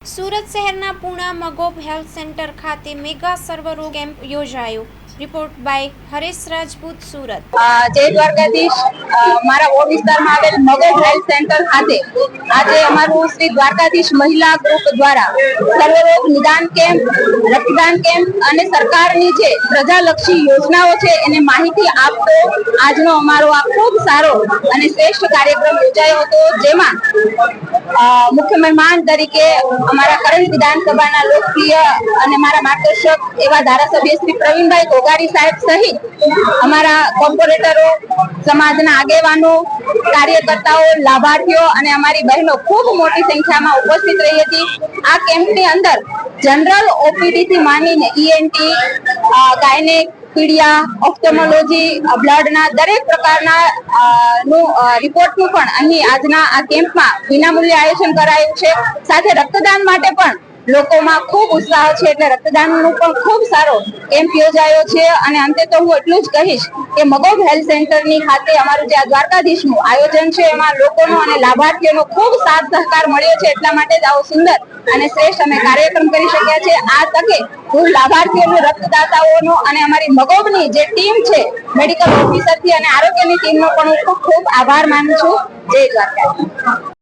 સુરત શહેરના Puna Magob health centre ખાતે mega સર્વરોગ કેમ્પ યોજાયો। Report by Haresh Rajput, Surat. જય દ્વારકાધીશ। મારા વોર્ડ વિસ્તારમાં આવેલ મગોબ હેલ્થ સેન્ટર ખાતે આજે અમારું શ્રી દ્વારકાધીશ મહિલા ગ્રુપ દ્વારા સર્વરોગ નિદાન કેમ્પ, રક્તદાન કેમ્પ અને સરકારની જે પ્રજાલક્ષી યોજનાઓ છે એને માહિતી આપતો આજનો અમારો આ ખૂબ સારો અને શ્રેષ્ઠ કાર્યક્રમ યોજાયો હતો, જેમાં મુખ્ય મહેમાન તરીકે અમારા કરંજ વિધાનસભાના લોકપ્રિય અને મારા માર્ગદર્શક એવા ધારાસભ્ય શ્રી પ્રવીણભાઈ ઘોઘારી સાહેબ સહિત અમારા કોર્પોરેટરો, સમાજના આગેવાનો, કાર્યકર્તાઓ, લાભાર્થીઓ અને અમારી બહેનો ખૂબ મોટી સંખ્યામાં ઉપસ્થિત રહી હતી। આ કેમ્પની અંદર જનરલ ઓપીડી થી માંડીને ઈએનટી, ગાયનેક, પીડિયા, ઓપ્થેમોલોજી, બ્લડના દરેક પ્રકારના રિપોર્ટનું પણ અહીં આજના આ કેમ્પમાં વિનામૂલ્યે આયોજન કરાયું છે। સાથે રક્તદાન માટે પણ લોકોમાં ખૂબ ઉત્સાહ છે, એટલે રક્તદાનનો પણ ખૂબ સારો કેમ્પ યોજાયો છે। અને અંતે તો હું એટલું જ કહીશ કે મગોબ હેલ્થ સેન્ટરની ખાતે અમારું જે આ દ્વારકાધીશનું આયોજન છે એમાં લોકોનો અને લાભાર્થીઓનો ખૂબ સાથ સહકાર મળ્યો છે, એટલા માટે જ આવો સુંદર અને શ્રેષ્ઠ અમે કાર્યક્રમ કરી શક્યા છે। આ તકે હું લાભાર્થીઓનો, રક્તદાતાઓનો અને અમારી મગોબની જે ટીમ છે, મેડિકલ ઓફિસરથી અને આરોગ્યની ટીમનો પણ હું ખૂબ ખૂબ આભાર માનું છું। જય દ્વારકાધીશ।